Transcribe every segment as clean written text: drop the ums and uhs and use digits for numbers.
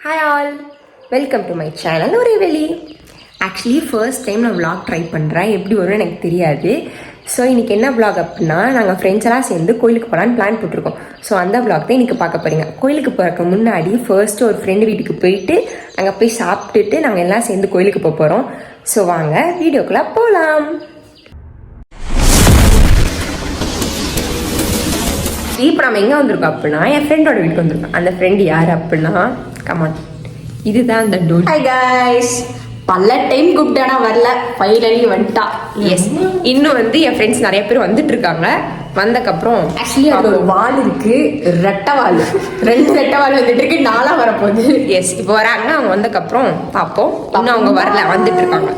Hi all, welcome to my channel ஒரே வெளி. Actually first time நான் vlog ட்ரை பண்ணுறேன். எப்படி வரும்னு எனக்கு தெரியாது. ஸோ இன்றைக்கி என்ன vlog அப்படின்னா, நாங்கள் ஃப்ரெண்ட்ஸ் எல்லாம் சேர்ந்து கோயிலுக்கு போகலான்னு பிளான் போட்டிருக்கோம். ஸோ அந்த vlog தான் இன்றைக்கி பார்க்க போகிறீங்க. கோயிலுக்கு போகிறக்கு முன்னாடி ஃபர்ஸ்ட்டு ஒரு ஃப்ரெண்டு வீட்டுக்கு போயிட்டு அங்கே போய் சாப்பிட்டுட்டு நாங்கள் எல்லாம் சேர்ந்து கோயிலுக்கு போக போகிறோம். ஸோ வாங்க வீடியோக்குள்ளே போகலாம். இப்போ நம்ம எங்கே வந்திருக்கோம் அப்படின்னா, என் ஃப்ரெண்டோட வீட்டுக்கு வந்திருக்கோம். அந்த ஃப்ரெண்டு யார் அப்படின்னா, கமான், இதுதான் அந்த டோர். ஹாய் கைஸ், பல டைம் கூப்பிட்டானா வரல, ஃபைனலி வந்துட்டா. எஸ், இன்னும் என் ஃப்ரெண்ட்ஸ் நிறைய பேர் வந்துட்டு இருக்காங்க. வந்தக்கப்புறம் ஆக்சுவலி அது ஒரு வால் இருக்கு, ரெட்டை வால், 2 ரெட்டை வால் வந்துட்டு இருக்கு, 4 வரப்போகுது. எஸ், இப்போ வராங்க. அவங்க வந்தக்கப்புறம் பார்ப்போம். இன்னும் அவங்க வரல, வந்துட்டு இருக்காங்க.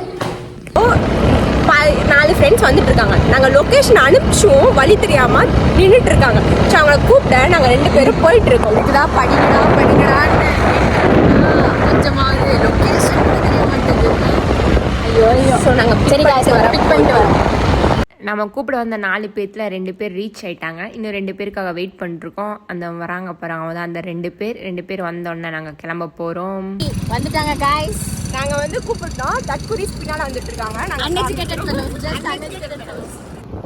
4 ஃப்ரெண்ட்ஸ் வந்துட்டு இருக்காங்க. நாங்கள் லொக்கேஷன் அனுப்பிச்சோம், வழி தெரியாமல் நின்றுட்டு இருக்காங்க. ஸோ அவங்கள கூப்பிட்ட நாங்கள் 2 பேரும் போயிட்டு இருக்கோம். இதுதான் படிக்கடான்னு கொஞ்சமாவது லொக்கேஷன் தெரிய மாட்டேங்குது. ஐயோ, ஸோ நாங்கள் சரி பிக் பண்ணிட்டு வரோம். நம்ம கூப்பிட வந்த 4 பேர்த்தில் 2 பேர் ரீச் ஆகிட்டாங்க. இன்னும் 2 பேருக்காக வெயிட் பண்ணிருக்கோம். அந்த வராங்க போகிறாங்க. அவங்க தான் அந்த 2 பேர் வந்தோடனே நாங்கள் கிளம்ப போகிறோம். வந்துட்டாங்க கைஸ். நாங்கள் கூப்பிட்டோம். தட்குரீஸ் பின்னால் வந்துட்டு இருக்காங்க.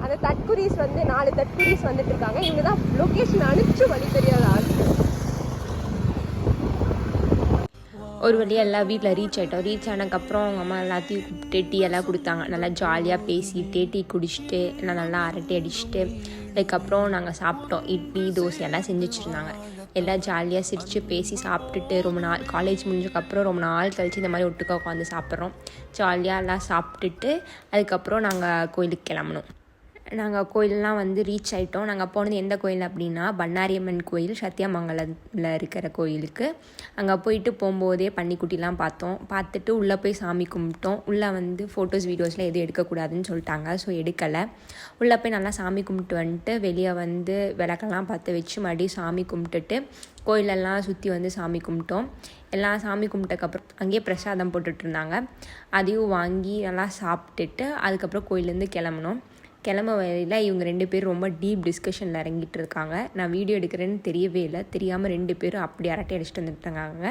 அந்த தட்குரீஸ் 4 தட்குரீஸ் வந்துட்டு இருக்காங்க. இவங்க தான் லொக்கேஷன் அனுப்பிச்சு வழி தெரியாத ஆள். ஒரு வழியாக எல்லாம் வீட்டில் ரீச் ஆகிட்டோம். ரீச் ஆனதுக்கப்புறம் அவங்க அம்மா எல்லாத்தையும் கூப்பிட்டு டீ எல்லாம் கொடுத்தாங்க. நல்லா ஜாலியாக பேசிட்டு டீ குடிச்சிட்டு நல்லா அரட்டை அடிச்சுட்டு அதுக்கப்புறம் நாங்கள் சாப்பிட்டோம். இட்லி தோசை எல்லாம் செஞ்சு வச்சுருந்தாங்க. எல்லாம் ஜாலியாக சிரித்து பேசி சாப்பிட்டுட்டு ரொம்ப நாள் காலேஜ் முடிஞ்சதுக்கப்புறம் ரொம்ப நாள் கழித்து இந்த மாதிரி ஒட்டுக்க உட்காந்து சாப்பிட்றோம். ஜாலியாக எல்லாம் சாப்பிட்டுட்டு அதுக்கப்புறம் நாங்கள் கோயிலுக்கு கிளம்பணும். நாங்கள் கோயிலெலாம் ரீச் ஆகிட்டோம். நாங்கள் போனது எந்த கோயில் அப்படின்னா, பண்ணாரியம்மன் கோயில், சத்தியமங்கலத்தில் இருக்கிற கோயிலுக்கு. அங்கே போயிட்டு போகும்போதே பன்னிக்குட்டிலாம் பார்த்தோம். பார்த்துட்டு உள்ளே போய் சாமி கும்பிட்டோம். உள்ளே ஃபோட்டோஸ் வீடியோஸில் எதுவும் எடுக்கக்கூடாதுன்னு சொல்லிட்டாங்க. ஸோ எடுக்கலை. உள்ளே போய் நல்லா சாமி கும்பிட்டு வந்துட்டு வெளியே விளக்கெல்லாம் பார்த்து வச்சு மறுபடியும் சாமி கும்பிட்டுட்டு கோயிலெல்லாம் சுற்றி சாமி கும்பிட்டோம். எல்லாம் சாமி கும்பிட்டதுக்கப்புறம் அங்கேயே பிரசாதம் போட்டுட்ருந்தாங்க. அதையும் வாங்கி நல்லா சாப்பிட்டுட்டு அதுக்கப்புறம் கோயிலேருந்து கிளம்பணும். கிளம்ப வரையில் இவங்க 2 பேரும் ரொம்ப டீப் டிஸ்கஷனில் இறங்கிட்டு இருக்காங்க. நான் வீடியோ எடுக்கிறேன்னு தெரியவே இல்லை. தெரியாமல் 2 பேரும் அப்படி அரட்டை அடிச்சுட்டு வந்துட்டுருக்காங்க.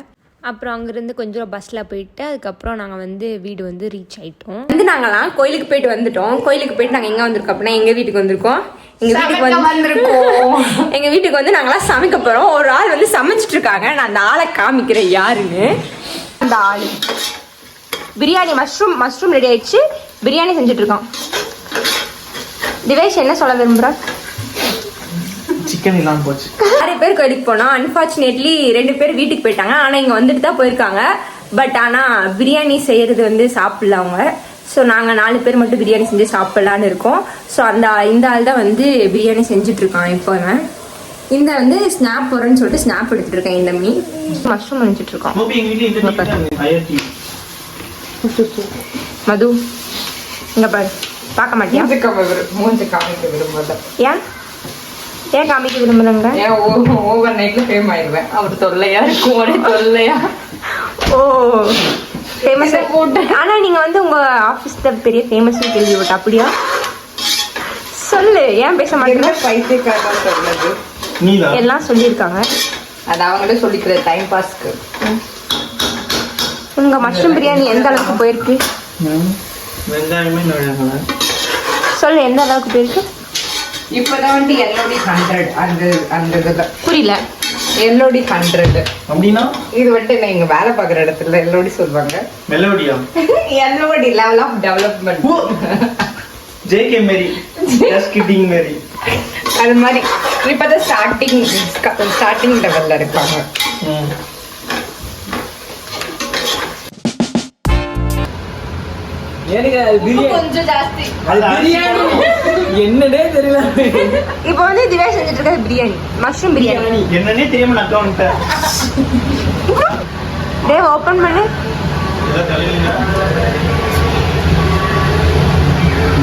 அப்புறம் அங்கேருந்து கொஞ்சம் பஸ்ஸில் போயிட்டு அதுக்கப்புறம் நாங்கள் வீடு ரீச் ஆகிட்டோம். நாங்களாம் கோயிலுக்கு போயிட்டு வந்துட்டோம். கோயிலுக்கு போயிட்டு நாங்கள் எங்கே வந்திருக்கோம் அப்படின்னா, எங்கள் வீட்டுக்கு வந்திருக்கோம். எங்கள் வீட்டுக்கு நாங்களாம் சமைக்க போகிறோம். ஒரு ஆள் சமைச்சிட்டு இருக்காங்க. நான் அந்த ஆளை காமிக்கிறேன் யாருன்னு. அந்த ஆள் பிரியாணி மஷ்ரூம் ரெடி ஆயிடுச்சு. பிரியாணி செஞ்சுட்டு இருக்கோம். திவேஷ் என்ன சொல்ல விரும்புற? சிக்கன் இல்லாம போச்சு. 6 பேர் கோயிலுக்கு போனோம். அன்பார்ச்சுனேட்லி 2 பேர் வீட்டுக்கு போயிட்டாங்க. ஆனால் இங்கே வந்துட்டு தான் போயிருக்காங்க. பட் ஆனால் பிரியாணி செய்கிறது சாப்பிடல அவங்க. ஸோ நாங்கள் 4 பேர் மட்டும் பிரியாணி செஞ்சு சாப்பிட்லான்னு இருக்கோம். ஸோ இந்த ஆள் தான் பிரியாணி செஞ்சுட்ருக்கான். இப்போ இந்த ஸ்னாப் போடுறேன்னு சொல்லிட்டு ஸ்னாப் எடுத்துட்டு இருக்கேன். இந்த மீன் மஷ்ரூம் நினச்சிட்டு இருக்கோம். மது இங்கே பாரு, பார்க்க மாட்டியா? மூஞ்சி காமிக்க விரும்பல. ஏன் காமிக்க விரும்புறாங்க? ஓவர் நைட்ல ஃபேம் ஆயிடுவேன். அவர் தொல்லையா இருக்கும், ஒரே தொல்லையா. ஓ, ஃபேமஸ் போட்டு. ஆனால் நீங்கள் உங்க ஆஃபீஸ்ல பெரிய ஃபேமஸ்னு கேள்விப்பட்ட, அப்படியா? சொல்லு, ஏன் பேச மாட்டேங்க? பைத்தியக்காரன் சொன்னது எல்லாம் சொல்லியிருக்காங்க. அது அவங்களே சொல்லிக்கிற டைம் பாஸ்க்கு. உங்க மஷ்ரூம் பிரியாணி எந்த அளவுக்கு போயிருக்கு? வெங்காயமே நுழையல. சொல்லு, எந்த அளவுக்கு போயிருக்கு? இப்பதான் எல்லோடி 100 அந்த புரியல. எல்லோடி 100 அப்படின்னா இது நீங்க வேலை பார்க்குற இடத்துல எல்லோடி சொல்லுவாங்க. மெலோடியா? LOD level of development. JK Mary, just kidding Mary. அது மாதிரி இப்பதான் ஸ்டார்டிங் லெவல்ல இருக்காங்க. கொஞ்சம் ஜாஸ்தி என்னன்னே தெரியல. இப்போ திவேஷ் செஞ்சுட்டு இருக்க பிரியாணி, மஷ்ரூம் பிரியாணி. என்னன்னே தெரியாம நான் அக்கவுண்ட் டேய் ஓபன் பண்ணு.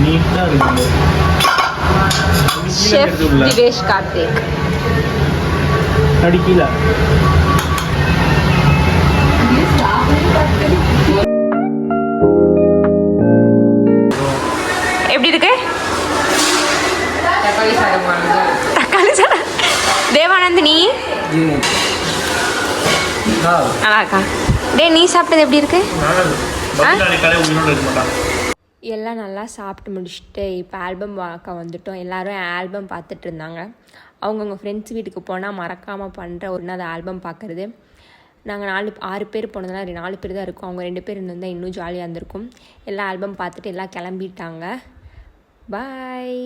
நீட்டா இருக்கு. ஷெஃப் திவேஷ் கார்த்திக் அடிக்கல. எப்படி இருக்கு? தக்காளி சாதம். தக்காளி சாதம். தேவானந்த், நீ நல்லாக்கா டேய் நீ சாப்பிட்டது எப்படி இருக்கு எல்லாம் நல்லா சாப்பிட்டு முடிச்சுட்டு இப்போ ஆல்பம் பார்க்க வந்துட்டோம். எல்லோரும் ஆல்பம் பார்த்துட்டு இருந்தாங்க. அவங்கவுங்க ஃப்ரெண்ட்ஸ் வீட்டுக்கு போனால் மறக்காமல் பண்ணுற ஒன்று அது ஆல்பம் பார்க்குறது. நாங்கள் 6 பேர் போனதுனால 4 பேர் தான் இருக்கும். அவங்க 2 பேர் இருந்தால் இன்னும் ஜாலியாக இருந்திருக்கும். எல்லாம் ஆல்பம் பார்த்துட்டு எல்லாம் கிளம்பிட்டாங்க. பாய்.